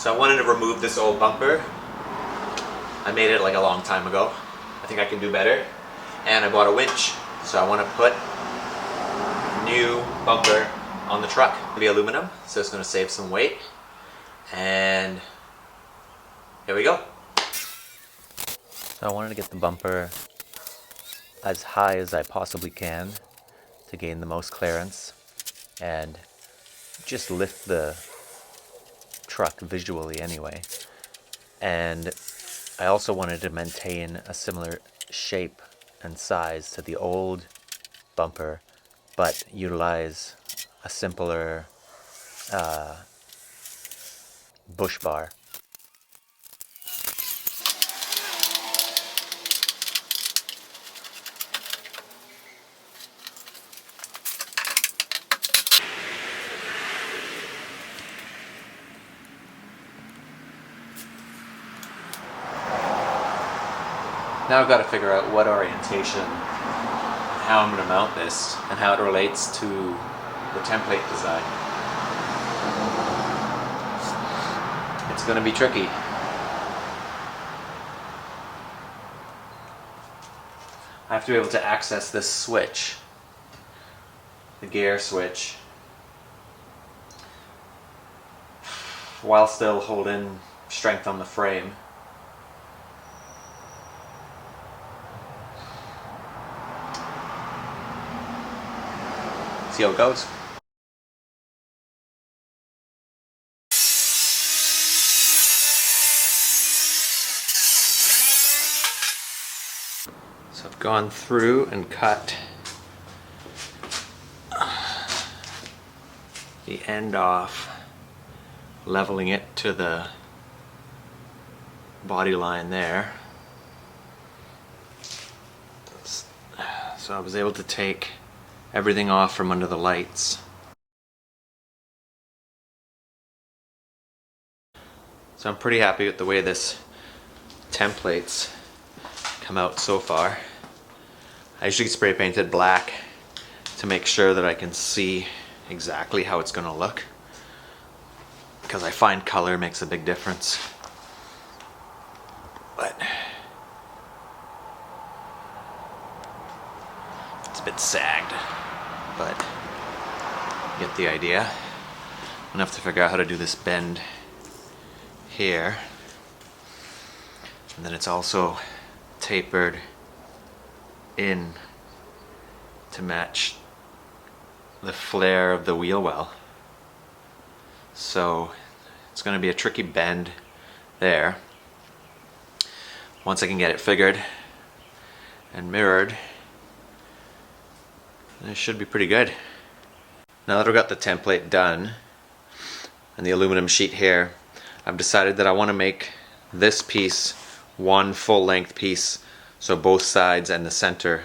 So I wanted to remove this old bumper. I made it like a long time ago. I think I can do better. And I bought a winch. So I want to put new bumper on the truck. It'll be aluminum, so it's going to save some weight. And here we go. So I wanted to get the bumper as high as I possibly can to gain the most clearance and just lift the truck visually anyway. And I also wanted to maintain a similar shape and size to the old bumper, but utilize a simpler bush bar. Now I've got to figure out what orientation, how I'm going to mount this, and how it relates to the template design. It's going to be tricky. I have to be able to access this switch, the gear switch, while still holding strength on the frame. See how it goes. So I've gone through and cut the end off, leveling it to the body line there. So I was able to take everything off from under the lights. So I'm pretty happy with the way this templates come out so far. I usually spray painted black to make sure that I can see exactly how it's going to look, because I find color makes a big difference. But it's a bit sagged, but you get the idea. I'm gonna have to figure out how to do this bend here, and then it's also tapered in to match the flare of the wheel well. So it's going to be a tricky bend there. Once I can get it figured and mirrored, it should be pretty good. Now that I've got the template done and the aluminum sheet here, I've decided that I want to make this piece one full length piece, so both sides and the center.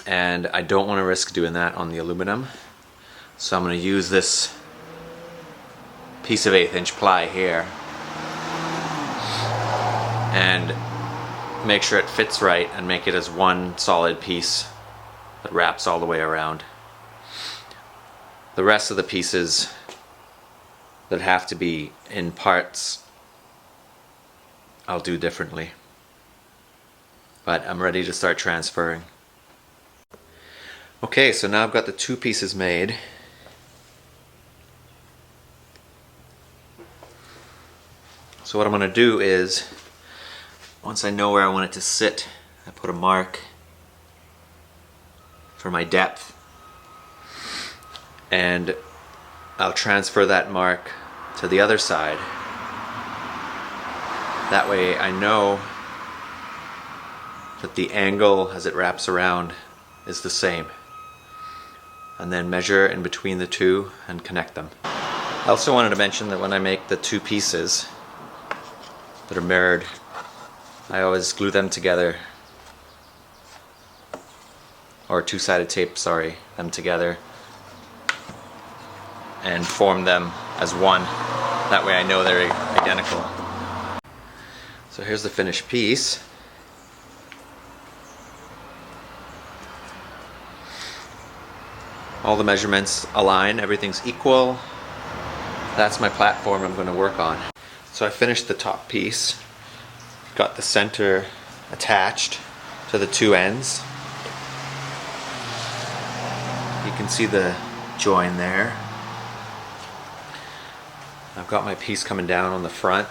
And I don't want to risk doing that on the aluminum, so I'm going to use this piece of 1/8 inch ply here and make sure it fits right and make it as one solid piece that wraps all the way around. The rest of the pieces that have to be in parts I'll do differently, but I'm ready to start transferring. Okay, so now I've got the two pieces made. So what I'm going to do is, once I know where I want it to sit, I put a mark for my depth, and I'll transfer that mark to the other side. That way I know that the angle as it wraps around is the same, and then measure in between the two and connect them. I also wanted to mention that when I make the two pieces that are mirrored, I always glue them together, or two-sided tape, sorry, them together and form them as one. That way I know they're identical. So here's the finished piece. All the measurements align, everything's equal. that's my platform I'm going to work on. So I finished the top piece, got the center attached to the two ends. You can see the join there. I've got my piece coming down on the front,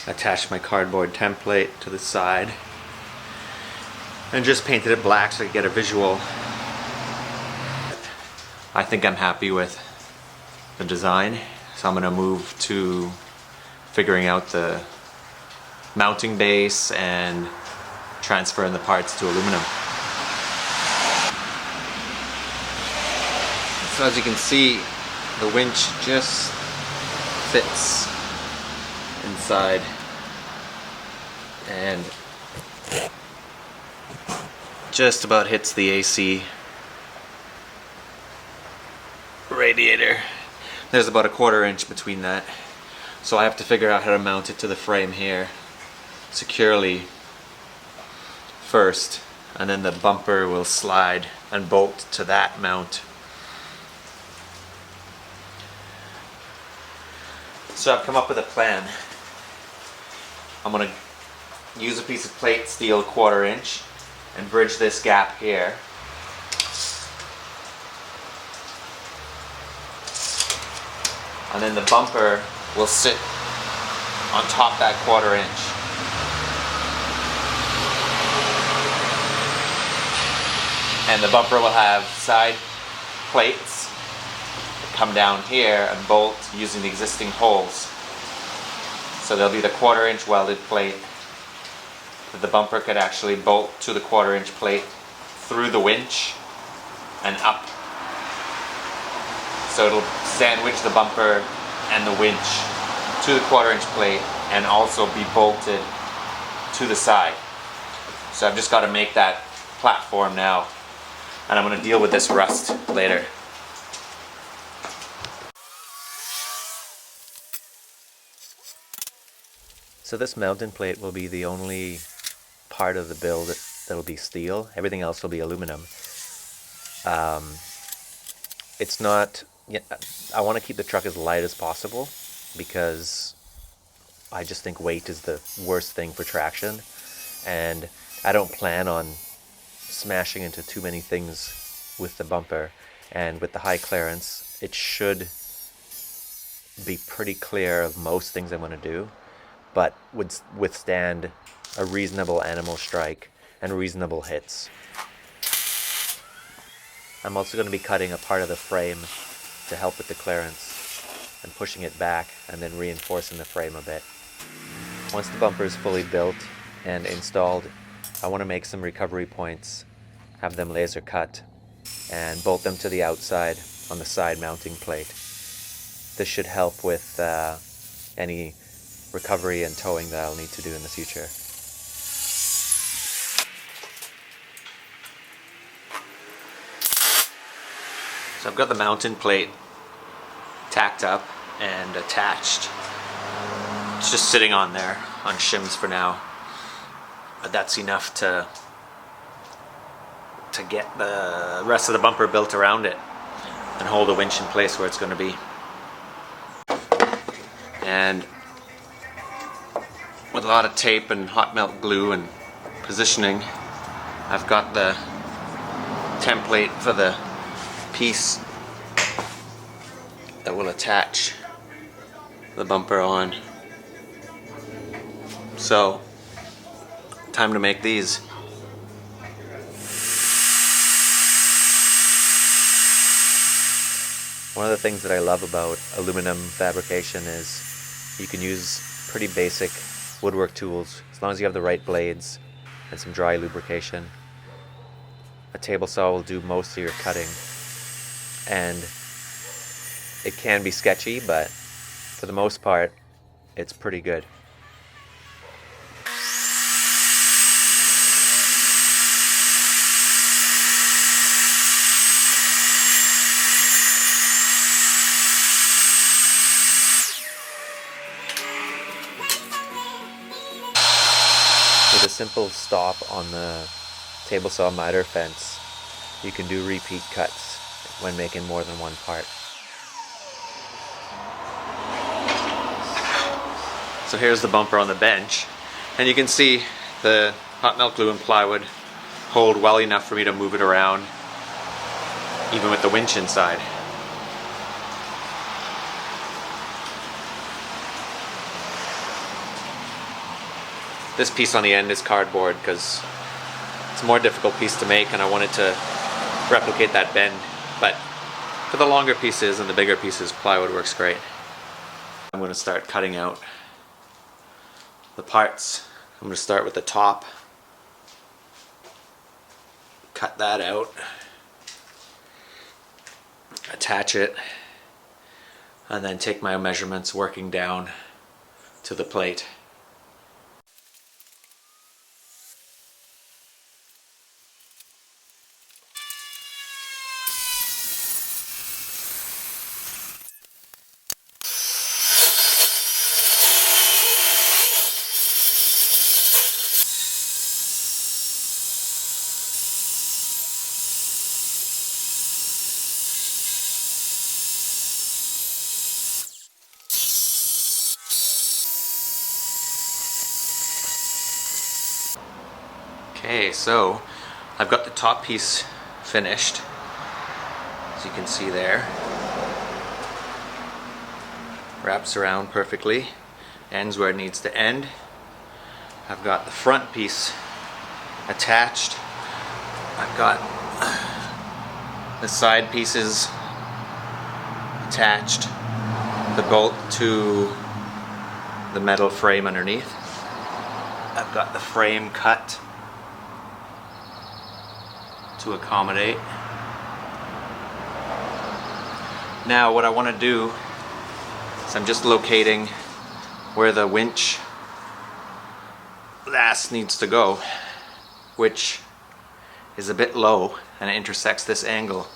attached my cardboard template to the side, and just painted it black so I could get a visual. I think I'm happy with the design, so I'm going to move to figuring out the mounting base and transferring the parts to aluminum. So as you can see, the winch just fits inside and just about hits the AC radiator. There's about a 1/4 inch between that, so I have to figure out how to mount it to the frame here securely first, and then the bumper will slide and bolt to that mount. So I've come up with a plan. I'm going to use a piece of plate steel 1/4 inch and bridge this gap here. And then the bumper will sit on top that 1/4 inch. And the bumper will have side plates that come down here and bolt using the existing holes. So there'll be the 1/4 inch welded plate that the bumper could actually bolt to the 1/4 inch plate through the winch and up. So it'll sandwich the bumper and the winch to the 1/4 inch plate and also be bolted to the side. So I've just got to make that platform now, and I'm going to deal with this rust later. So this mounting plate will be the only part of the build that'll be steel. Everything else will be aluminum. It's not, I want to keep the truck as light as possible because I just think weight is the worst thing for traction, and I don't plan on smashing into too many things with the bumper, and with the high clearance it should be pretty clear of most things I'm going to do, but would withstand a reasonable animal strike and reasonable hits. I'm also going to be cutting a part of the frame to help with the clearance and pushing it back and then reinforcing the frame a bit. Once the bumper is fully built and installed, I want to make some recovery points, have them laser cut, and bolt them to the outside on the side mounting plate. This should help with any recovery and towing that I'll need to do in the future. So I've got the mounting plate tacked up and attached. It's just sitting on there on shims for now, but that's enough to get the rest of the bumper built around it and hold the winch in place where it's going to be. And with a lot of tape and hot melt glue and positioning, I've got the template for the piece that will attach the bumper on. So, time to make these. One of the things that I love about aluminum fabrication is you can use pretty basic woodwork tools as long as you have the right blades and some dry lubrication. A table saw will do most of your cutting, and it can be sketchy, but for the most part it's pretty good. With a simple stop on the table saw miter fence, you can do repeat cuts when making more than one part. So here's the bumper on the bench, and you can see the hot melt glue and plywood hold well enough for me to move it around, even with the winch inside. This piece on the end is cardboard because it's a more difficult piece to make, and I wanted to replicate that bend. But for the longer pieces and the bigger pieces, plywood works great. I'm going to start cutting out the parts. I'm going to start with the top. Cut that out. Attach it. And then take my measurements working down to the plate. Okay, so I've got the top piece finished, as you can see there. Wraps around perfectly, ends where it needs to end. I've got the front piece attached. I've got the side pieces attached, the bolt to the metal frame underneath. I've got the frame cut to accommodate. Now what I want to do is I'm just locating where the winch last needs to go, which is a bit low and it intersects this angle.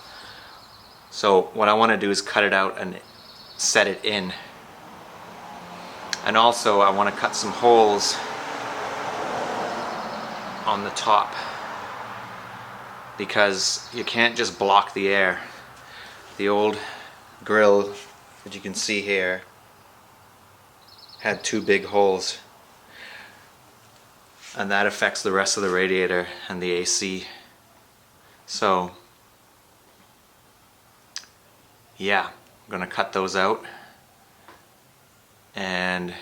So what I want to do is cut it out and set it in. And also I want to cut some holes on the top, because you can't just block the air. The old grill that you can see here had 2 big holes, and that affects the rest of the radiator and the AC. So yeah, I'm gonna cut those out and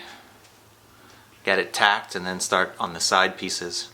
get it tacked and then start on the side pieces.